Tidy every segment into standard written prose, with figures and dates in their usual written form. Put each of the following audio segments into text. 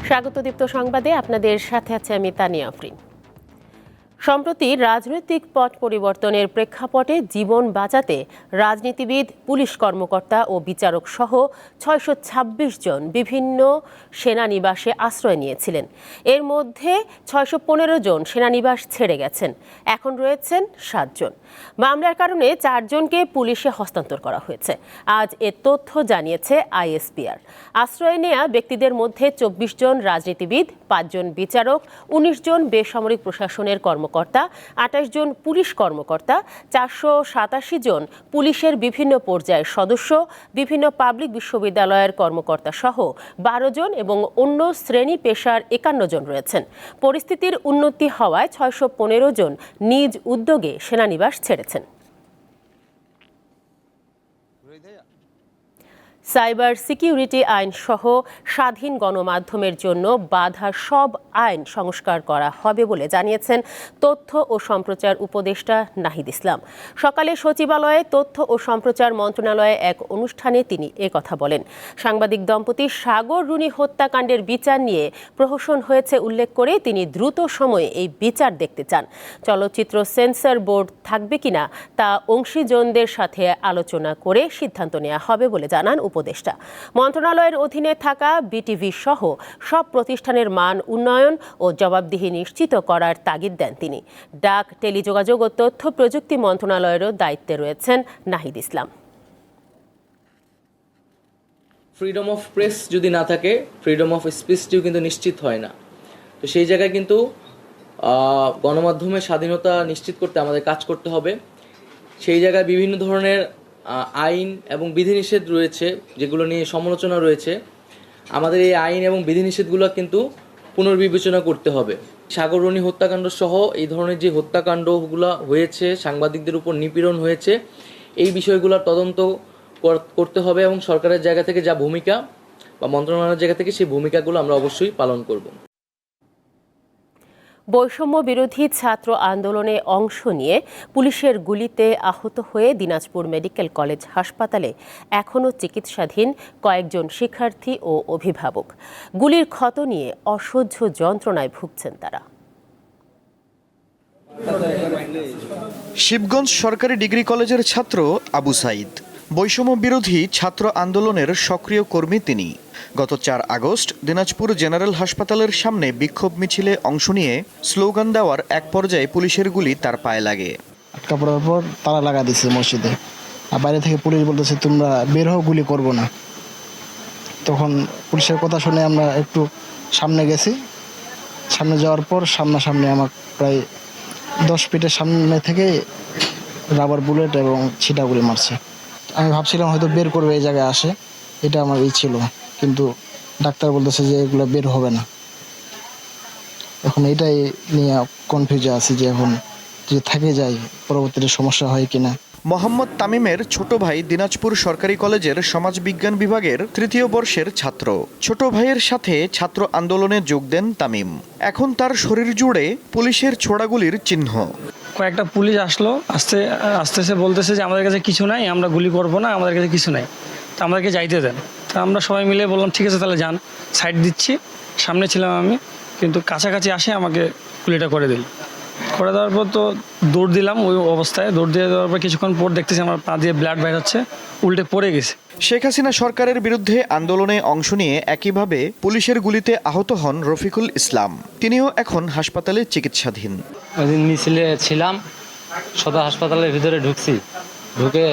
স্বাগত দীপ্ত সংবাদে আপনাদের সাথে আছে আমি তানিয়া আফরিন। সম্প্রতি রাজনৈতিক পট পরিবর্তনের প্রেক্ষাপটে জীবন বাঁচাতে রাজনীতিবিদ, পুলিশ কর্মকর্তা ও বিচারক সহ ৬২৬ জন বিভিন্ন সেনানিবাসে আশ্রয় নিয়েছিলেন। এর মধ্যে ৬১৫ জন সেনানিবাস ছেড়ে গেছেন। এখন রয়েছেন ৭ জন। মামলার কারণে ৪ জনকে পুলিশে হস্তান্তর করা হয়েছে। আজ এ তথ্য জানিয়েছে আইএসপিআর। আশ্রয় নেওয়া ব্যক্তিদের মধ্যে ২৪ জন রাজনীতিবিদ, ৫ জন বিচারক, ১৯ জন বেসামরিক প্রশাসনের কর্মকর্তা, ২৮ জন পুলিশ কর্মকর্তা, ৪৮৭ জন পুলিশের বিভিন্ন পর্যায়ের সদস্য, বিভিন্ন পাবলিক বিশ্ববিদ্যালয়ের কর্মকর্তা সহ ১২ জন এবং অন্য শ্রেণী পেশার ৫১ জন রয়েছেন। পরিস্থিতির উন্নতি হওয়ায় ৬১৫ জন নিজ উদ্যোগে সেনানিবাস ছেড়েছেন। সাইবার সিকিউরিটি আইন সহ স্বাধীন গণমাধ্যমের জন্য বাধা সব আইন সংস্কার করা হবে বলে জানিয়েছেন তথ্য ও সম্প্রচার উপদেষ্টা নাহিদ ইসলাম। সকালে সচিবালয়ে তথ্য ও সম্প্রচার মন্ত্রণালয়ে এক অনুষ্ঠানে তিনি কথা বলেন। সাংবাদিক দম্পতি সাগর রুনি হত্যাকাণ্ডের বিচার নিয়ে প্রহসন হয়েছে উল্লেখ করে তিনি দ্রুত সময়ে এই বিচার দেখতে চান। চলচ্চিত্র সেন্সর বোর্ড থাকবে কিনা তা অংশীজনদের সাথে আলোচনা করে সিদ্ধান্ত নেওয়া হবে বলে জানান উপদেষ্টা। মন্ত্রণালয়ের অধীনে থাকা বিটিভি সহ সব প্রতিষ্ঠানের মান উন্নয়ন ও জবাবদিহি নিশ্চিত করার তাগিদ দেন তিনি। ডাক, টেলিযোগাযোগ ও তথ্য প্রযুক্তি মন্ত্রণালয়েরও দায়িত্বে রয়েছেন Nahid Islam. Freedom of press যদি না থাকে, ফ্রিডম অফ স্পিচটিও কিন্তু নিশ্চিত হয় না। তো সেই জায়গায় কিন্তু গণমাধ্যমের স্বাধীনতা নিশ্চিত করতে আমাদের কাজ করতে হবে। সেই জায়গায় বিভিন্ন ধরনের আইন এবং বিধিনিষেধ রয়েছে, যেগুলো নিয়ে সমালোচনা রয়েছে। আমাদের এই আইন এবং বিধিনিষেধগুলো কিন্তু পুনর্বিবেচনা করতে হবে। সাগর রুনি হত্যাকাণ্ড সহ এই ধরনের যে হত্যাকাণ্ডগুলো হয়েছে, সাংবাদিকদের উপর নিপীড়ন হয়েছে, এই বিষয়গুলোর তদন্ত করতে হবে এবং সরকারের জায়গা থেকে যা ভূমিকা বা মন্ত্রণালয়ের জায়গা থেকে সেই ভূমিকাগুলো আমরা অবশ্যই পালন করব। বৈষম্য বিরোধী ছাত্র আন্দোলনে অংশ নিয়ে পুলিশের গুলিতে আহত হয়ে দিনাজপুর মেডিকেল কলেজ হাসপাতালে এখনও চিকিৎসাধীন কয়েকজন শিক্ষার্থী ও অভিভাবক। গুলির ক্ষত নিয়ে অসহ্য যন্ত্রণায় ভুগছেন তারা। শিবগঞ্জ সরকারি ডিগ্রি কলেজের ছাত্র আবু সাইদ বৈষম্য বিরোধী ছাত্র আন্দোলনের সক্রিয় কর্মী তিনি। গত ৪ আগস্ট দিনাজপুর জেনারেল হাসপাতালের সামনে বিক্ষোভ মিছিলে অংশ নিয়ে স্লোগান দেওয়ার এক পর্যায়ে পুলিশের গুলি তার পায়ে লাগে। আটকা পড়ার পর তালা লাগা দিচ্ছে মসজিদে, আর বাইরে থেকে পুলিশ বলতেছে তোমরা বের হও, গুলি করবো না। তখন পুলিশের কথা শুনে আমরা একটু সামনে গেছি। সামনে যাওয়ার পর সামনাসামনি আমার প্রায় 10 ফিটের সামনে থেকে রাবার বুলেট এবং ছিটা গুলি মারছে। আমি ভাবছিলাম হয়তো বের করবে, এই জায়গায় আসে, এটা আমার ছিল, কিন্তু ডাক্তার বলতেছে যে এগুলো বের হবে না। এখন এটাই নিয়ে কনফিউজে আছি যে এখন যে থেকে যায় পরবর্তীতে সমস্যা হয় কিনা। মোহাম্মদ তামিমের ছোট ভাই দিনাজপুর সরকারি কলেজের সমাজবিজ্ঞান বিভাগের ৩য় বর্ষের ছাত্র। ছোট ভাইয়ের সাথে ছাত্র আন্দোলনে যোগ দেন তামিম। এখন তার শরীর জুড়ে পুলিশের ছোড়াগুলির চিহ্ন। কয়েকটা পুলিশ আসলো, আস্তে আস্তে বলতেছে যে আমাদের কাছে কিছু নাই, আমরা গুলি করবো না, আমাদের কাছে কিছু নাই, তা আমাদেরকে যাইতে দেন। তা আমরা সবাই মিলে বললাম ঠিক আছে তাহলে যান, সাইড দিচ্ছি। সামনে ছিলাম আমি, কিন্তু কাছাকাছি আসে আমাকে গুলিটা করে দিল। করে দেওয়ার পর তো দৌড় দিলাম, ওই অবস্থায় দৌড় দিয়ে দেওয়ার পর কিছুক্ষণ পর দেখতেছি আমার পা দিয়ে ব্লাড বের হচ্ছে, উল্টে পড়ে গেছে। শেখ হাসিনা সরকারের বিরুদ্ধে আন্দোলনে অংশ নিয়ে একইভাবে পুলিশের গুলিতে আহত হন রফিকুল ইসলাম। তিনিও এখন হাসপাতালে চিকিৎসাধীন। ওই দিন মিছিলে ছিলাম, সদর হাসপাতালের ভিতরে ঢুকছি, ঢুকে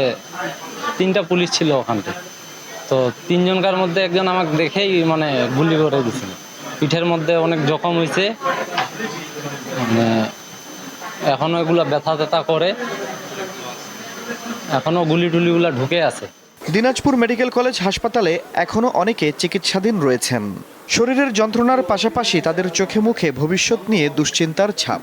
3টা পুলিশ ছিল ওখানটা। তো 3 জনকার মধ্যে একজন আমাকে দেখেই মানে গুলি করে দিছিল। পিঠের মধ্যে অনেক জখম হয়েছে, মানে এখনো এগুলা ব্যথা ট্যাথা করে, এখনো গুলি টুলিগুলা ঢুকে আছে। দিনাজপুর মেডিকেল কলেজ হাসপাতালে এখনো অনেকে চিকিৎসাধীন রয়েছেন। শরীরের যন্ত্রণার পাশাপাশি তাদের চোখে মুখে ভবিষ্যৎ নিয়ে দুশ্চিন্তার ছাপ।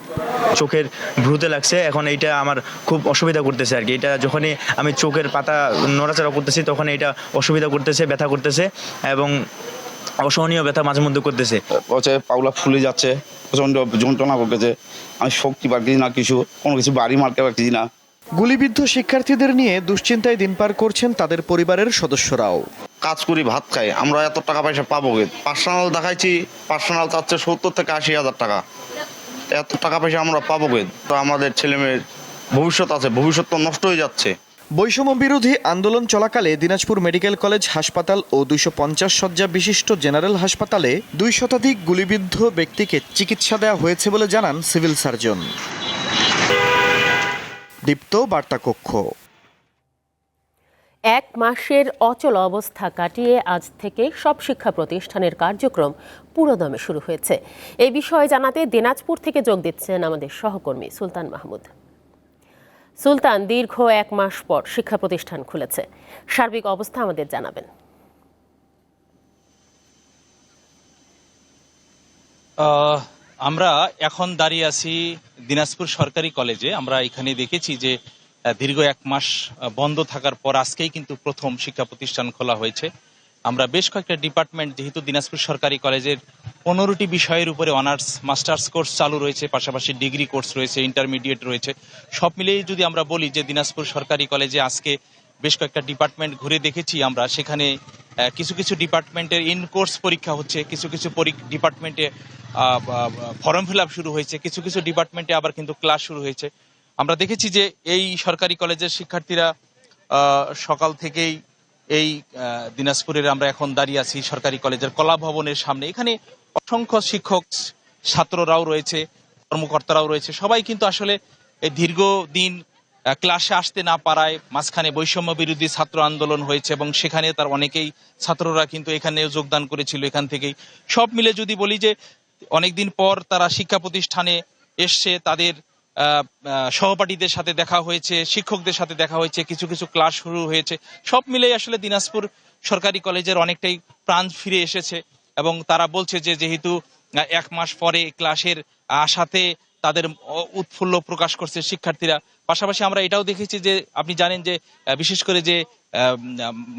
চোখের ভ্রুতে লাগছে, এখন এইটা আমার খুব অসুবিধা করতেছে আর কি। এটা যখনই আমি চোখের পাতা নড়াচড়া করতেছি তখন এটা অসুবিধা করতেছে, ব্যথা করতেছে এবং অসহনীয় ব্যথা মাঝে মধ্যে করতেছে। পাগুলা ফুলে যাচ্ছে, প্রচন্ড যন্ত্রণা করতেছে। আমি শক্তি পাচ্ছি না, কোনো কিছু বাড়ি মারতে পারছি না। গুলিবিদ্ধ শিক্ষার্থীদের নিয়ে দুশ্চিন্তায় দিন পার করছেন তাদের পরিবারের সদস্যরাও। কাজ করি ভাত খাই, আমরা এত টাকা পয়সা পাবো কি? পার্সোনাল দেখাইছি, পার্সোনাল চাচ্ছে 70 থেকে 80 হাজার টাকা। এত টাকা পয়সা আমরা পাবো কি? তো আমাদের ছেলে মেয়ের ভবিষ্যৎ আছে, ভবিষ্যৎ তো নষ্ট হয়ে যাচ্ছে। বৈষম্য বিরোধী আন্দোলন চলাকালে দিনাজপুর মেডিকেল কলেজ হাসপাতাল ও 250 শয্যা বিশিষ্ট জেনারেল হাসপাতালে 2 শতাধিক গুলিবিদ্ধ ব্যক্তিকে চিকিৎসা দেওয়া হয়েছে বলে জানান সিভিল সার্জন। দীপ্ত বার্তা কক্ষ। 1 মাসের অচল অবস্থা কাটিয়ে আজ থেকে সব শিক্ষা প্রতিষ্ঠানের কার্যক্রম পুরোদমে শুরু হয়েছে। এই বিষয়ে জানাতে দিনাজপুর থেকে যোগ দিচ্ছেন আমাদের সহকর্মী সুলতান মাহমুদ। সুলতান, দীর্ঘ 1 মাস পর শিক্ষা প্রতিষ্ঠান খুলেছে, সার্বিক অবস্থা আমাদের জানাবেন। আমরা এখন দাঁড়িয়ে আছি দিনাজপুর সরকারি কলেজে। আমরা এখানে দেখেছি যে দীর্ঘ 1 মাস বন্ধ থাকার পর আজকেই কিন্তু প্রথম শিক্ষা প্রতিষ্ঠান খোলা হয়েছে। আমরা বেশ কয়েকটা ডিপার্টমেন্ট, যেহেতু দিনাজপুর সরকারি কলেজের 15টি বিষয়ের উপরে অনার্স মাস্টার্স কোর্স চালু রয়েছে, পাশাপাশি ডিগ্রি কোর্স রয়েছে, ইন্টারমিডিয়েট রয়েছে, সব মিলিয়ে যদি আমরা বলি যে দিনাজপুর সরকারি কলেজে আজকে বেশ কয়েকটা ডিপার্টমেন্ট ঘুরে দেখেছি আমরা, সেখানে কিছু কিছু ডিপার্টমেন্টের ইন কোর্স পরীক্ষা হচ্ছে, কিছু কিছু ডিপার্টমেন্টে ফর্ম ফিল আপ শুরু হয়েছে, কিছু কিছু ডিপার্টমেন্টে আবার কিন্তু ক্লাস শুরু হয়েছে। আমরা দেখেছি যে এই সরকারি কলেজের শিক্ষার্থীরা সকাল থেকেই এই দিনাজপুরের, আমরা এখন দাঁড়িয়ে আছি সরকারি কলেজের কলা ভবনের সামনে। এখানে অসংখ্য শিক্ষক, ছাত্ররাও রয়েছে, কর্মকর্তারাও রয়েছে। সবাই কিন্তু আসলে এই দীর্ঘদিন ক্লাসে আসতে না পারায় মাঝখানে বৈষম্য বিরোধী ছাত্র আন্দোলন হয়েছে এবং সেখানে তার অনেকেই ছাত্ররা কিন্তু এখানেও যোগদান করেছিল। এখান থেকেই সব মিলে যদি বলি যে অনেকদিন পর তারা শিক্ষা প্রতিষ্ঠানে এসছে, তাদের সহপাঠীদের সাথে দেখা হয়েছে, শিক্ষকদের সাথে দেখা হয়েছে, কিছু কিছু ক্লাস শুরু হয়েছে। সব মিলেই আসলে দিনাজপুর সরকারি কলেজের অনেকটাই প্রাণ ফিরে এসেছে এবং তারা বলছে যে যেহেতু 1 মাস পরে ক্লাসের আশাতে তাদের উৎফুল্ল প্রকাশ করছে শিক্ষার্থীরা। পাশাপাশি আমরা এটাও দেখেছি যে আপনি জানেন যে বিশেষ করে যে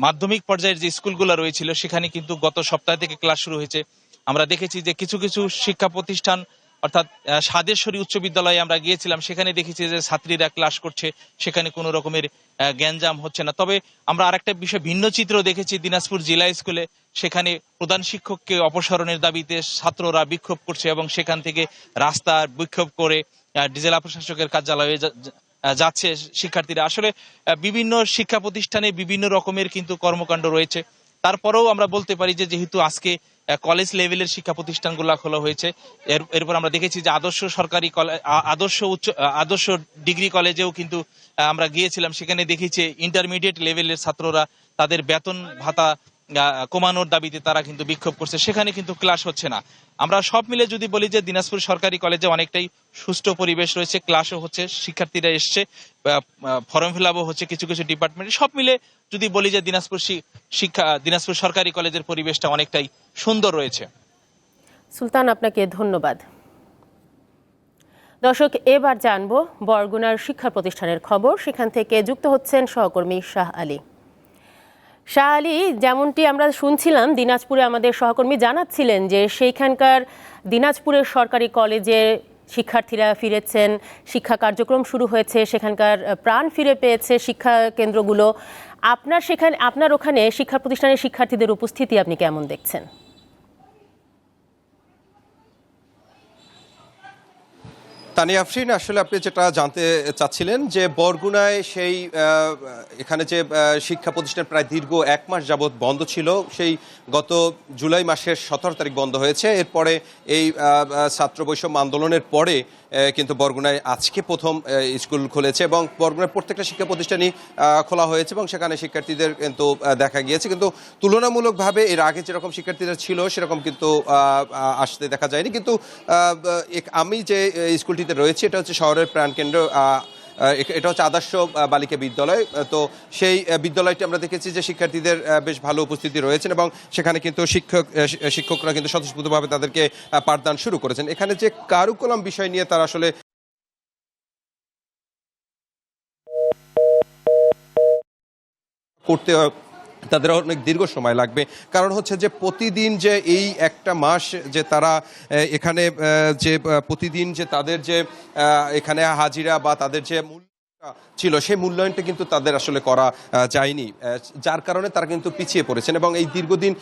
মাধ্যমিক পর্যায়ের যে স্কুলগুলো রয়েছিল সেখানে কিন্তু গত সপ্তাহ থেকে ক্লাস শুরু হয়েছে। আমরা দেখেছি যে কিছু কিছু শিক্ষা প্রতিষ্ঠান, অর্থাৎ সাদেশ্বরী উচ্চ বিদ্যালয়ে আমরা গিয়েছিলাম, সেখানে দেখেছি যে ছাত্রীরা ক্লাস করছে, সেখানে কোনো রকমের গ্যাঞ্জাম হচ্ছে না। তবে আমরা আরেকটা বিষয়, ভিন্ন চিত্র দেখেছি দিনাজপুর জেলা স্কুলে। সেখানে প্রধান শিক্ষককে অপসারণের দাবিতে ছাত্ররা বিক্ষোভ করছে এবং সেখান থেকে রাস্তার বিক্ষোভ করে জেলা প্রশাসকের কার্যালয়ে যাচ্ছে শিক্ষার্থীরা। আসলে বিভিন্ন শিক্ষা প্রতিষ্ঠানে বিভিন্ন রকমের কিন্তু কর্মকাণ্ড রয়েছে। তারপরেও আমরা বলতে পারি যে যেহেতু আজকে কলেজ লেভেলের শিক্ষা প্রতিষ্ঠানগুলো খোলা হয়েছে, এরপর আমরা দেখেছি যে আদর্শ ডিগ্রি কলেজেও কিন্তু আমরা গিয়েছিলাম, সেখানে দেখেছি ইন্টারমিডিয়েট লেভেলের ছাত্ররা তাদের বেতন ভাতা কমানোর দাবিতে তারা কিন্তু বিক্ষোভ করছে, সেখানে কিন্তু ক্লাস হচ্ছে না। আমরা সব মিলে যদি বলি যে দিনাজপুর সরকারি কলেজে অনেকটাই সুষ্ঠু পরিবেশ রয়েছে, ক্লাসও হচ্ছে, শিক্ষার্থীরা এসছে, ফর্ম ফিল আপও হচ্ছে কিছু কিছু ডিপার্টমেন্টে। সব মিলে যদি বলি যে দিনাজপুর সরকারি কলেজের পরিবেশটা অনেকটাই সুন্দর রয়েছে। সুলতান, আপনাকে ধন্যবাদ। দর্শক, এবার জানবো বরগুনার শিক্ষা প্রতিষ্ঠানের খবর। সেখান থেকে যুক্ত হচ্ছেন সহকর্মী শাহ আলী। শাহ আলী, যেমনটি আমরা শুনছিলাম, দিনাজপুরে আমাদের সহকর্মী জানাচ্ছিলেন যে সেইখানকার দিনাজপুরের সরকারি কলেজে শিক্ষার্থীরা ফিরেছেন, শিক্ষা কার্যক্রম শুরু হয়েছে, সেখানকার প্রাণ ফিরে পেয়েছে শিক্ষা কেন্দ্রগুলো। আপনার ওখানে শিক্ষা প্রতিষ্ঠানের শিক্ষার্থীদের উপস্থিতি আপনি কেমন দেখছেন? তানিয়া আফরিন, আসলে আপনি যেটা জানতে চাচ্ছিলেন যে বরগুনায় সেই এখানে যে শিক্ষা প্রতিষ্ঠান প্রায় দীর্ঘ 1 মাস যাবৎ বন্ধ ছিল, সেই গত জুলাই মাসের 17 তারিখ বন্ধ হয়েছে। এরপরে এই ছাত্র বৈষম্য আন্দোলনের পরে কিন্তু বরগুনায় আজকে প্রথম স্কুল খুলেছে এবং বরগুনার প্রত্যেকটা শিক্ষা প্রতিষ্ঠানই খোলা হয়েছে এবং সেখানে শিক্ষার্থীদের কিন্তু দেখা গিয়েছে। কিন্তু তুলনামূলকভাবে এর আগে যেরকম শিক্ষার্থীরা ছিল সেরকম কিন্তু আসতে দেখা যায়নি। কিন্তু আমি যে স্কুলটিতে রয়েছে এটা হচ্ছে শহরের প্রাণকেন্দ্র, এটা হচ্ছে আদর্শ বালিকা বিদ্যালয়। তো সেই বিদ্যালয়টি আমরা দেখেছি যে শিক্ষার্থীদের বেশ ভালো উপস্থিতি রয়েছেন এবং সেখানে কিন্তু শিক্ষকরা কিন্তু স্বতঃস্ফূর্তভাবে তাদেরকে পাঠদান শুরু করেছেন। এখানে যে কারিকুলাম বিষয় নিয়ে তারা আসলে করতে তাদের অনেক দীর্ঘ সময় লাগবে, কারণ হচ্ছে যে প্রতিদিন যে এই একটা মাস যে তারা এখানে যে প্রতিদিন যে তাদের যে এখানে হাজিরা বা তাদের যে মূল ছিল সেই মূল্যায়নটা কিন্তু তাদের আসলে করা যায়নি, যার কারণে তারা কিন্তু পিছিয়ে পড়েছেন এবং এই দীর্ঘদিন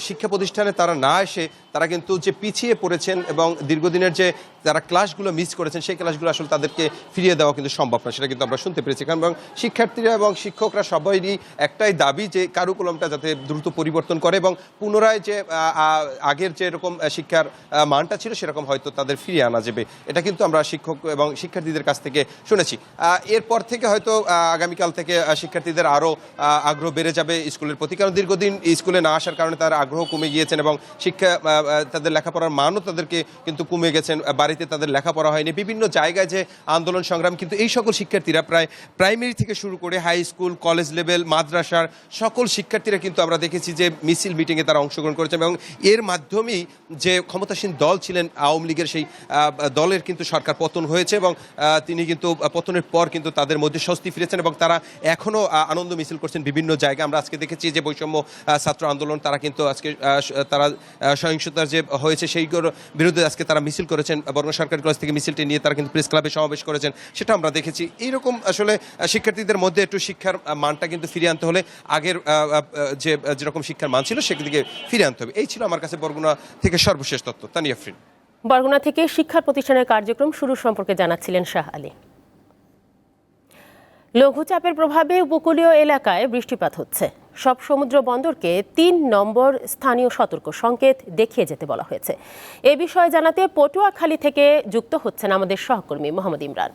শিক্ষা প্রতিষ্ঠানে তারা না এসে তারা কিন্তু যে পিছিয়ে পড়েছেন এবং দীর্ঘদিনের যে যারা ক্লাসগুলো মিস করেছেন সেই ক্লাসগুলো আসলে তাদেরকে ফিরিয়ে দেওয়া কিন্তু সম্ভব না, সেটা কিন্তু আমরা শুনতে পেরেছি। কারণ এবং শিক্ষার্থীরা এবং শিক্ষকরা সবাইই একটাই দাবি যে কারিকুলামটা যাতে দ্রুত পরিবর্তন করে এবং পুনরায় যে আগের যে এরকম শিক্ষার মানটা ছিল সেরকম হয়তো তাদের ফিরিয়ে আনা যাবে, এটা কিন্তু আমরা শিক্ষক এবং শিক্ষার্থীদের কাছ থেকে শুনেছি। এরপর থেকে হয়তো আগামীকাল থেকে শিক্ষার্থীদের আরও আগ্রহ বেড়ে যাবে স্কুলের প্রতি, কারণ দীর্ঘদিন স্কুলে না আসার কারণে তার আগ্রহ কমে গিয়েছেন এবং শিক্ষা তাদের লেখাপড়ার মানও তাদেরকে কিন্তু কমে গেছেন, বাড়িতে তাদের লেখাপড়া হয়নি। বিভিন্ন জায়গায় যে আন্দোলন সংগ্রাম, কিন্তু এই সকল শিক্ষার্থীরা প্রায় প্রাইমারি থেকে শুরু করে হাই স্কুল, কলেজ লেভেল, মাদ্রাসার সকল শিক্ষার্থীরা কিন্তু আমরা দেখেছি যে মিছিল মিটিংয়ে তারা অংশগ্রহণ করেছেন এবং এর মাধ্যমেই যে ক্ষমতাসীন দল ছিলেন আওয়ামী লীগের সেই দলের কিন্তু সরকার পতন হয়েছে এবং তিনি কিন্তু পতনের পর কিন্তু তাদের মধ্যে স্বস্তি ফিরেছেন এবং তারা এখনও আনন্দ মিছিল করছেন বিভিন্ন জায়গায়। আমরা আজকে দেখেছি যে বৈষম্য ছাত্র আন্দোলন, তারা কিন্তু আজকে তারা সহিংসতার যে হয়েছে সেইগুলোর বিরুদ্ধে আজকে তারা মিছিল করেছেন, বরগুনা সরকারি কলেজ থেকে মিছিলটি নিয়ে তারা কিন্তু প্রেস ক্লাবে সমাবেশ করেছেন, সেটা আমরা দেখেছি। এইরকম আসলে শিক্ষার্থীদের মধ্যে একটু শিক্ষার মানটা কিন্তু ফিরিয়ে আনতে হলে আগের যে যেরকম শিক্ষার মান ছিল সেদিকে ফিরে আনতে হবে। এই ছিল আমার কাছে বরগুনা থেকে সর্বশেষ তথ্য। তানিয়া আফরিন। বরগুনা থেকে শিক্ষা প্রতিষ্ঠানের কার্যক্রম শুরু সম্পর্কে জানাচ্ছিলেন শাহ আলী। লঘুচাপের প্রভাবে উপকূলীয় এলাকায় বৃষ্টিপাত হচ্ছে। সব সমুদ্র বন্দরকে ৩ নম্বর স্থানীয় সতর্ক সংকেত দেখিয়ে যেতে বলা হয়েছে। এ বিষয়ে জানাতে পটুয়াখালী থেকে যুক্ত হচ্ছেন আমাদের সহকর্মী মোহাম্মদ ইমরান।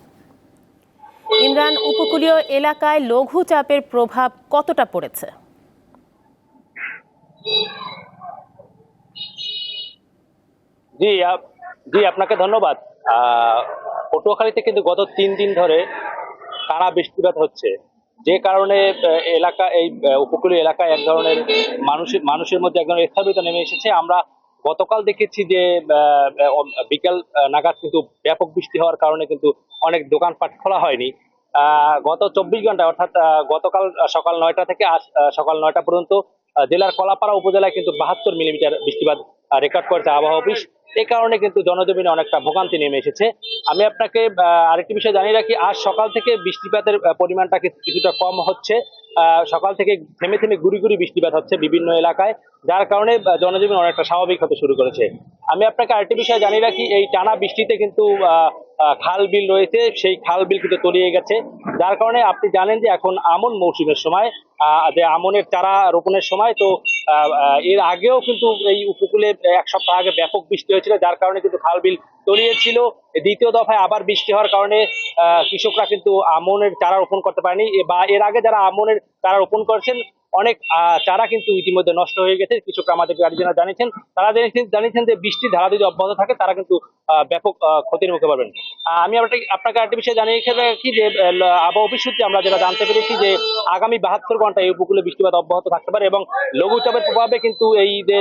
ইমরান, উপকূলীয় এলাকায় লঘুচাপের প্রভাব কতটা পড়েছে? জি আপনাকে ধন্যবাদ। পটুয়াখালীতে কিন্তু গত 3 দিন ধরে টানা বৃষ্টিপাত হচ্ছে, যে কারণে এই উপকূলীয় এলাকায় এক ধরনের মানুষের মধ্যে এক ধরনের স্থবিরতা নেমে এসেছে। আমরা গতকাল দেখেছি যে বিকেল নাগাদ কিন্তু ব্যাপক বৃষ্টি হওয়ার কারণে কিন্তু অনেক দোকানপাট খোলা হয়নি। গত 24 ঘন্টা অর্থাৎ গতকাল সকাল 9টা থেকে আজ সকাল 9টা পর্যন্ত জেলার কলাপাড়া উপজেলায় কিন্তু 72 মিলিমিটার বৃষ্টিপাত রেকর্ড করেছে আবহাওয়া অফিস। এই কারণে কিন্তু জনজীবনে অনেকটা ভোগান্তি নেমে এসেছে। আমি আপনাকে আরেকটি বিষয় জানিয়ে রাখি, আজ সকাল থেকে বৃষ্টিপাতের পরিমাণটা কিছুটা কম হচ্ছে। সকাল থেকে থেমে থেমে গুড়ি গুড়ি বৃষ্টিপাত হচ্ছে বিভিন্ন এলাকায়, যার কারণে জনজীবন অনেকটা স্বাভাবিক হতে শুরু করেছে। আমি আপনাকে আরেকটি বিষয় জানিয়ে রাখি, এই টানা বৃষ্টিতে কিন্তু খাল বিল রয়েছে, সেই খাল বিল কিন্তু তলিয়ে গেছে, যার কারণে আপনি জানেন যে এখন আমন মৌসুমের সময়, যে আমনের চারা রোপণের সময়। তো এর আগেও কিন্তু এই উপকূলে 1 সপ্তাহ আগে ব্যাপক বৃষ্টি হয়েছিল, যার কারণে কিন্তু খাল বিল তলিয়েছিল। দ্বিতীয় দফায় আবার বৃষ্টি হওয়ার কারণে কৃষকরা কিন্তু আমনের চারা রোপণ করতে পারেনি, বা এর আগে যারা আমনের চারা রোপণ করেছেন অনেক চারা কিন্তু ইতিমধ্যে নষ্ট হয়ে গেছে। কৃষকরা আমাদের গার্জিয়ানরা জানিয়েছেন, তারা জানিয়েছেন যে বৃষ্টির ধারা যদি অব্যাহত থাকে তারা কিন্তু ব্যাপক ক্ষতির মুখে পড়বেন। আমি আপনাকে আরেকটি বিষয় জানিয়ে রাখি যে আবহাওয়া অফিস সূত্রে আমরা যেটা জানতে পেরেছি যে আগামী 72 ঘন্টায় এই উপকূলে বৃষ্টিপাত অব্যাহত থাকতে পারে এবং লঘুচাপের প্রভাবে কিন্তু এই যে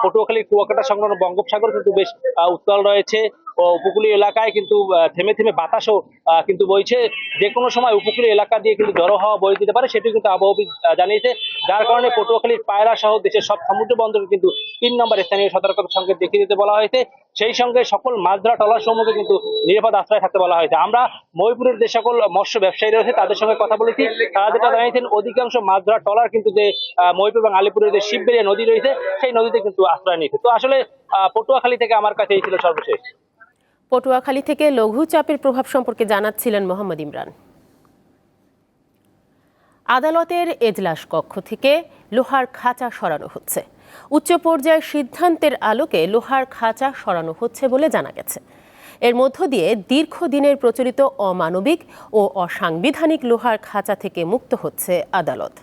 পটুয়াখালীর কুয়াকাটা সংলগ্ন বঙ্গোপসাগর কিন্তু বেশ উত্তাল রয়েছে। উপকূলীয় এলাকায় কিন্তু থেমে থেমে বাতাসও কিন্তু বইছে, যে কোনো সময় উপকূলীয় এলাকা দিয়ে কিন্তু ঝড়ো হাওয়া বয়ে দিতে পারে, সেটি কিন্তু আবহাওয়া অফিস জানিয়েছে। যার কারণে পটুয়াখালীর পায়রা সহ দেশের সব সমুদ্র বন্দরকে কিন্তু 3 নম্বর স্থানীয় সতর্কতা সংকেত দেখিয়ে দিতে বলা হয়েছে। সেই সঙ্গে সকল মাছ ধরা ট্রলার সমূহকে কিন্তু নিরাপদ আশ্রয় থাকতে বলা হয়েছে। আমরা মহিপুরের যে সকল মৎস্য ব্যবসায়ী রয়েছে তাদের সঙ্গে কথা বলেছি, তারা যেটা জানিয়েছেন অধিকাংশ মাছ ধরা ট্রলার কিন্তু যে মহিপুর এবং আলিপুরের যে শিববেড়িয়া নদী রয়েছে সেই নদীতে কিন্তু আশ্রয় নিয়েছে। তো আসলে পটুয়াখালী থেকে আমার কাছে এই ছিল সর্বশেষ। পটুয়াখালী থেকে লঘুচাপের প্রভাব সম্পর্কে জানাচ্ছিলেন মোহাম্মদ ইমরান। আদালতের এজলাস কক্ষ থেকে লোহার খাঁচা সরানো হচ্ছে। উচ্চ পর্যায়ের সিদ্ধান্তের আলোকে লোহার খাঁচা সরানো হচ্ছে বলে জানা গেছে। এর মধ্য দিয়ে দীর্ঘদিনের প্রচলিত অমানবিক ও অসাংবিধানিক লোহার খাঁচা থেকে মুক্ত হচ্ছে আদালত।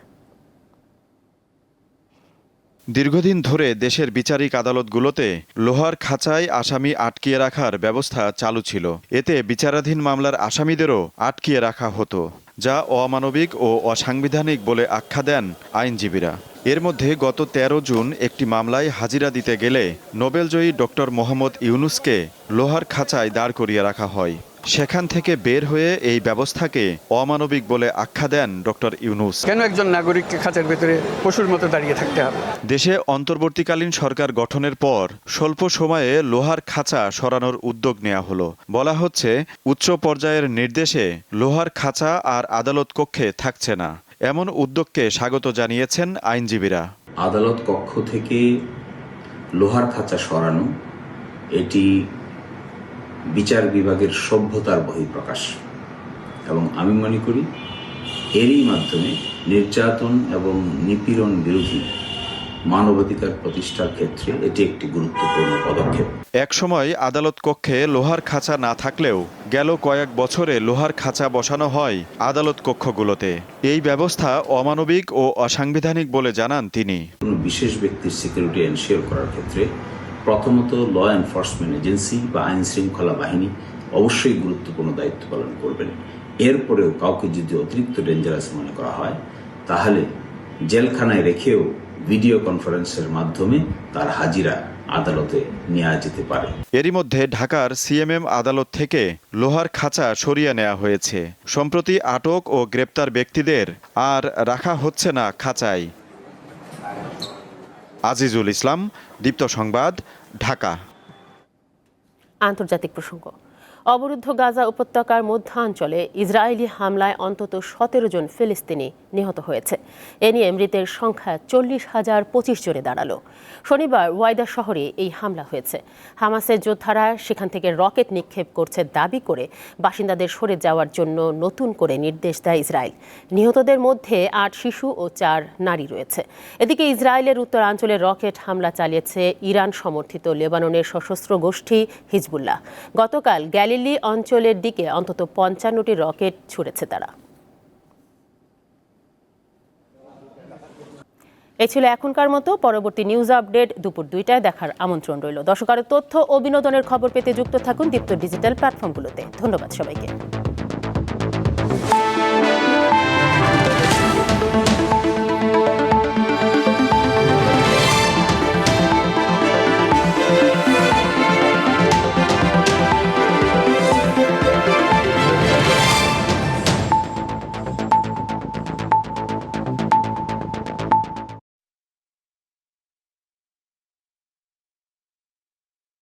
দীর্ঘদিন ধরে দেশের বিচারিক আদালতগুলোতে লোহার খাঁচায় আসামি আটকিয়ে রাখার ব্যবস্থা চালু ছিল। এতে বিচারাধীন মামলার আসামিদেরও আটকিয়ে রাখা হতো, যা অমানবিক ও অসাংবিধানিক বলে আখ্যা দেন আইনজীবীরা। এর মধ্যে গত ১৩ জুন একটি মামলায় হাজিরা দিতে গেলে নোবেলজয়ী ডক্টর মোহাম্মদ ইউনুসকে লোহার খাঁচায় দাঁড় করিয়ে রাখা হয়। সেখান থেকে বের হয়ে এই ব্যবস্থাকে অমানবিক বলে আখ্যা দেন ডক্টর ইউনুস। কেন একজন নাগরিককে খাঁচার ভেতরে পশুর মতো দাঁড়িয়ে থাকতে হবে? দেশে অন্তর্বর্তীকালীন সরকার গঠনের পর স্বল্প সময়ে লোহার খাঁচা সরানোর উদ্যোগ নেওয়া হলো। বলা হচ্ছে উচ্চ পর্যায়ের নির্দেশে লোহার খাঁচা আর আদালত কক্ষে থাকছে না। এমন উদ্যোগকে স্বাগত জানিয়েছেন আইনজীবীরা। আদালত কক্ষ থেকে লোহার খাঁচা সরানো এটি বিচার বিভাগের সভ্যতার বহিঃপ্রকাশ এবং আমি মনে করি এরই মাধ্যমে নির্যাতন এবং নিপীড়ন বিরোধী মানবাধিকার প্রতিষ্ঠার ক্ষেত্রে এটি একটি গুরুত্বপূর্ণ পদক্ষেপ। একসময় আদালত কক্ষে লোহার খাঁচা না থাকলেও গেল কয়েক বছরে লোহার খাঁচা বসানো হয় আদালত কক্ষগুলোতে। এই ব্যবস্থা অমানবিক ও অসাংবিধানিক বলে জানান তিনি। কোনো বিশেষ ব্যক্তির সিকিউরিটি এনশিওর করার ক্ষেত্রে প্রথমত ল এনফোর্সমেন্ট এজেন্সি বা আইন শৃঙ্খলা বাহিনী অবশ্যই গুরুত্বপূর্ণ দায়িত্ব পালন করবেন। এরপরেও কাউকে যদি অতিরিক্ত ডেঞ্জারাস মনে করা হয় তাহলে জেলখানায় রেখেও ভিডিও কনফারেন্সের মাধ্যমে তার হাজিরা আদালতে নেওয়া যেতে পারে। এরই মধ্যে ঢাকার সিএমএম আদালত থেকে লোহার খাঁচা সরিয়ে নেওয়া হয়েছে। সম্প্রতি আটক ও গ্রেপ্তার ব্যক্তিদের আর রাখা হচ্ছে না খাঁচায়। আজিজুল ইসলাম, দীপ্ত সংবাদ, ঢাকা। আন্তর্জাতিক প্রসঙ্গ। অবরুদ্ধ গাজা উপত্যকার মধ্যাঞ্চলে ইসরায়েলি হামলায় অন্তত ১৭ জন ফিলিস্তিনি নিহত হয়েছে। এ নিয়ে মৃতের সংখ্যা ৪০,০২৫ জনে দাঁড়ালো। শনিবার ওয়াইদা শহরে এই হামলা হয়েছে। হামাসের যোদ্ধারা সেখান থেকে রকেট নিক্ষেপ করছে দাবি করে বাসিন্দাদের সরে যাওয়ার জন্য নতুন করে নির্দেশ দেয় ইসরায়েল। নিহতদের মধ্যে ৮ শিশু ও ৪ নারী রয়েছে। এদিকে ইসরায়েলের উত্তরাঞ্চলে রকেট হামলা চালিয়েছে ইরান সমর্থিত লেবাননের সশস্ত্র গোষ্ঠী হিজবুল্লাহ। গতকাল গ্যালিলি অঞ্চলের দিকে অন্তত ৫৫টি রকেট ছুড়েছে তারা। এই ছিল এখনকার মতো। পরবর্তী নিউজ আপডেট দুপুর ২টায় দেখার আমন্ত্রণ রইল। দর্শক, আরও তথ্য ও বিনোদনের খবর পেতে যুক্ত থাকুন দীপ্ত ডিজিটাল প্ল্যাটফর্মগুলোতে। ধন্যবাদ সবাইকে।